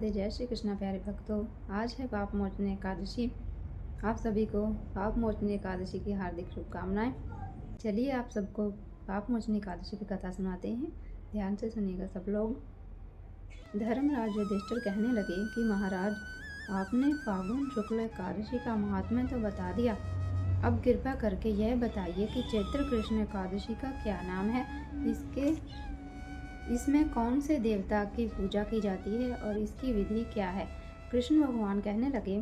राधे। जय श्री कृष्णा प्यारे भक्तों। आज है पाप मोचन एकादशी। आप सभी को पाप मोचन एकादशी की हार्दिक शुभकामनाएं। चलिए आप सबको पाप मोचन एकादशी की कथा सुनाते हैं। ध्यान से सुनिएगा सब लोग। धर्मराज युधिष्ठिर कहने लगे कि महाराज, आपने फागुन शुक्ल एकादशी का महात्म्य तो बता दिया, अब कृपा करके यह बताइए कि चैत्र कृष्ण एकादशी का क्या नाम है, इसमें कौन से देवता की पूजा की जाती है और इसकी विधि क्या है। कृष्ण भगवान कहने लगे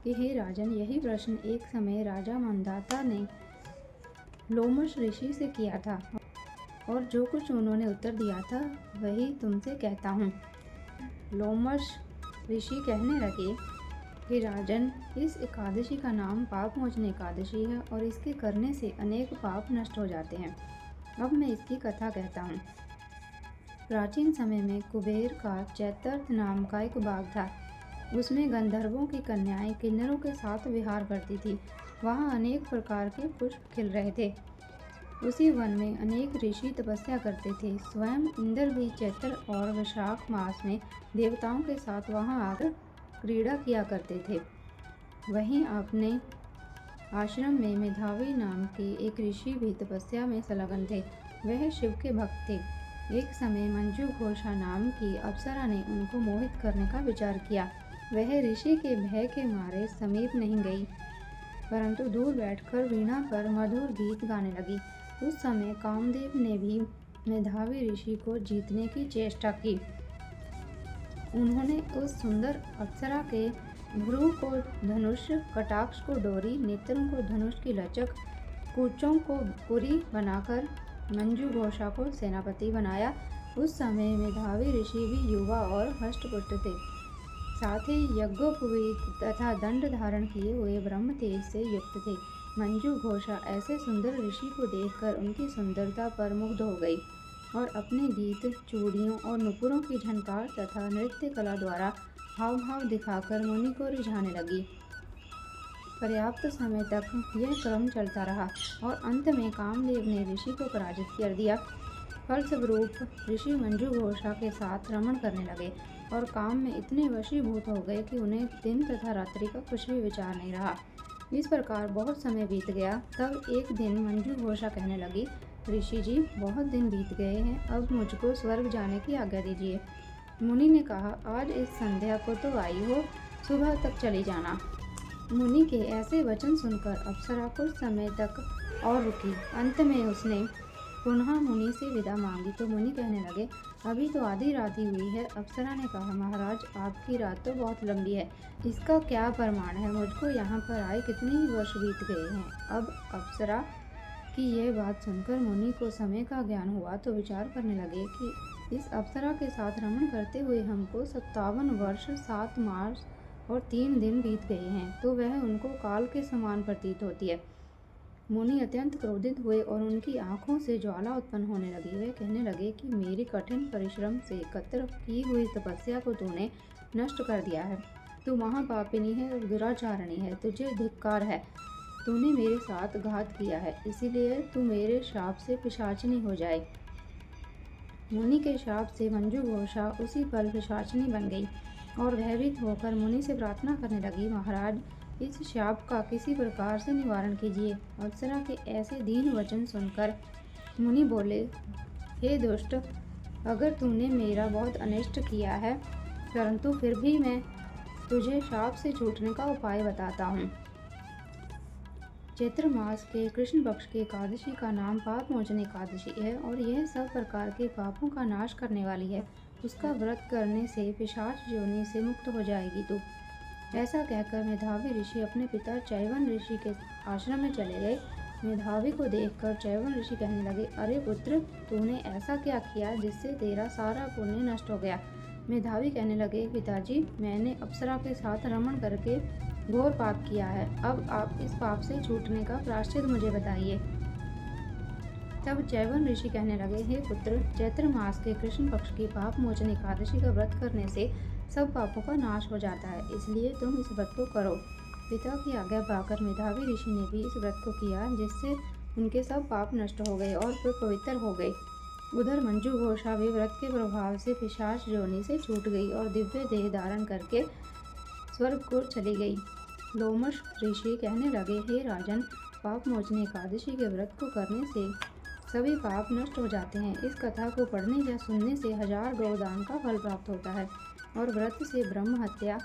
कि हे राजन, यही प्रश्न एक समय राजा मंदाता ने लोमश ऋषि से किया था और जो कुछ उन्होंने उत्तर दिया था वही तुमसे कहता हूँ। लोमश ऋषि कहने लगे कि राजन, इस एकादशी का नाम पाप मोचन एकादशी है और इसके करने से अनेक पाप नष्ट हो जाते हैं। अब मैं इसकी कथा कहता हूँ। प्राचीन समय में कुबेर का चैतर्थ नाम का एक बाग था। उसमें गंधर्वों की कन्याएं किन्नरों के साथ विहार करती थी। वहाँ अनेक प्रकार के पुष्प खिल रहे थे। उसी वन में अनेक ऋषि तपस्या करते थे। स्वयं इंद्र भी चैत्र और वैशाख मास में देवताओं के साथ वहाँ आकर क्रीड़ा किया करते थे। वहीं अपने आश्रम में मेधावी नाम के एक ऋषि भी तपस्या में संलग्न थे। वह शिव के भक्त थे। एक समय मंजू घोषा नाम की अप्सरा ने उनको मोहित करने का विचार किया। वह ऋषि के भय के मारे समीप नहीं गई, परंतु दूर बैठकर वीणा पर मधुर गीत गाने लगी। उस समय कामदेव ने भी मेधावी ऋषि को जीतने की चेष्टा की। उन्होंने उस सुंदर अप्सरा के भ्रू को धनुष, कटाक्ष को डोरी, नेत्रों को धनुष की लचक, कूचों को पुरी बनाकर मंजू घोषा को सेनापति बनाया। उस समय मेधावी ऋषि भी युवा और हष्टपुष्ट थे, साथ ही यज्ञोपवीत तथा दंड धारण किए हुए ब्रह्म तेज से युक्त थे। मंजू घोषा ऐसे सुंदर ऋषि को देखकर उनकी सुंदरता पर मुग्ध हो गई और अपने गीत, चूड़ियों और नुपुरों की झनकार तथा नृत्य कला द्वारा हाव भाव दिखाकर मुनि को रिझाने लगी। पर्याप्त समय तक यह क्रम चलता रहा और अंत में कामदेव ने ऋषि को पराजित कर दिया। फलस्वरूप ऋषि मंजू घोषा के साथ रमण करने लगे और काम में इतने वशीभूत हो गए कि उन्हें दिन तथा रात्रि का कुछ भी विचार नहीं रहा। इस प्रकार बहुत समय बीत गया। तब एक दिन मंजू घोषा कहने लगी, ऋषि जी, बहुत दिन बीत गए हैं, अब मुझको स्वर्ग जाने की आज्ञा दीजिए। मुनि ने कहा, आज इस संध्या को तो आई हो, सुबह तक चली जाना। मुनि के ऐसे वचन सुनकर अप्सरा कुछ समय तक और रुकी। अंत में उसने पुनः मुनि से विदा मांगी तो मुनि कहने लगे, अभी तो आधी रात ही हुई है। अप्सरा ने कहा, महाराज, आपकी रात तो बहुत लंबी है, इसका क्या प्रमाण है? मुझको यहाँ पर आए कितने ही वर्ष बीत गए हैं। अब अप्सरा की यह बात सुनकर मुनि को समय का ज्ञान हुआ तो विचार करने लगे कि इस अप्सरा के साथ रमण करते हुए हमको 57 वर्ष 7 मास और 3 दिन बीत गए हैं, तो वह उनको काल के समान प्रतीत होती है। मुनि अत्यंत क्रोधित हुए और उनकी आंखों से ज्वाला उत्पन्न होने लगी। वे कहने लगे कि मेरी कठिन परिश्रम से एकत्र की हुई तपस्या को तूने नष्ट कर दिया है। तू महापापिनी है और दुराचारणी है, तुझे धिक्कार है। तूने मेरे साथ घात किया है, इसीलिए तू मेरे शाप से पिशाचिनी हो जाए। मुनि के शाप से मंजू घोषा उसी पल पिशाचिनी बन गई और भयभीत होकर मुनि से प्रार्थना करने लगी, महाराज, इस शाप का किसी प्रकार से निवारण कीजिए। अप्सरा के ऐसे दीन वचन सुनकर मुनि बोले, हे दुष्ट, अगर तुमने मेरा बहुत अनिष्ट किया है, परंतु फिर भी मैं तुझे शाप से छूटने का उपाय बताता हूँ। चैत्र मास के कृष्ण पक्ष की एकादशी का नाम पाप मोचन एकादशी है और यह सब प्रकार के पापों का नाश करने वाली है। उसका व्रत करने से पिशाच योनि से मुक्त हो जाएगी तू। ऐसा कहकर मेधावी ऋषि अपने पिता चैवन ऋषि के आश्रम में चले गए। मेधावी को देखकर चैवन ऋषि कहने लगे, अरे पुत्र, तूने ऐसा क्या किया जिससे तेरा सारा पुण्य नष्ट हो गया? मेधावी कहने लगे, पिताजी, मैंने अप्सरा के साथ रमण करके घोर पाप किया है। अब आप इस पाप से छूटने का प्रायश्चित मुझे बताइए। तब चैवन ऋषि कहने लगे, हे पुत्र, चैत्र मास के कृष्ण पक्ष की पाप मोचन एकादशी का व्रत करने से सब पापों का नाश हो जाता है, इसलिए तुम इस व्रत को करो। पिता की आज्ञा पाकर मेधावी ऋषि ने भी इस व्रत को किया, जिससे उनके सब पाप नष्ट हो गए और वे पवित्र हो गए। उधर मंजू घोषा भी व्रत के प्रभाव से पिशाच योनि से छूट गई और दिव्य देह धारण करके स्वर्ग को चली गई। लोमश ऋषि कहने लगे, हे राजन, पाप मोचनी एकादशी के व्रत को करने से सभी पाप नष्ट हो जाते हैं। इस कथा को पढ़ने या सुनने से 1000 गौदान का फल प्राप्त होता है और व्रत से ब्रह्म हत्या,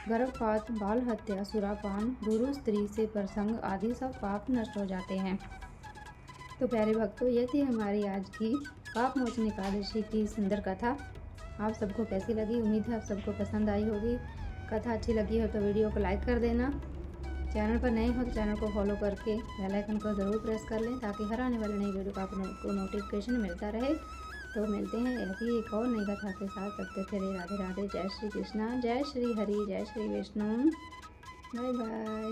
गर्भपात, बाल हत्या, सुरापान, गुरु स्त्री से प्रसंग आदि सब पाप नष्ट हो जाते हैं। तो प्यारे भक्तों, ये थी हमारी आज की पाप मोचनी एकादशी की सुंदर कथा। आप सबको कैसी लगी? उम्मीद है आप सबको पसंद आई होगी। कथा अच्छी लगी हो तो वीडियो को लाइक कर देना। चैनल पर नए हो तो चैनल को फॉलो करके बेल आइकन को ज़रूर प्रेस कर लें ताकि हर आने वाली नई वीडियो का आपको नोटिफिकेशन मिलता रहे। तो मिलते हैं ऐसी एक और नई कथा के साथ। तब तक के लिए राधे राधे। जय श्री कृष्णा, जय श्री हरि, जय श्री विष्णु। Bye bye.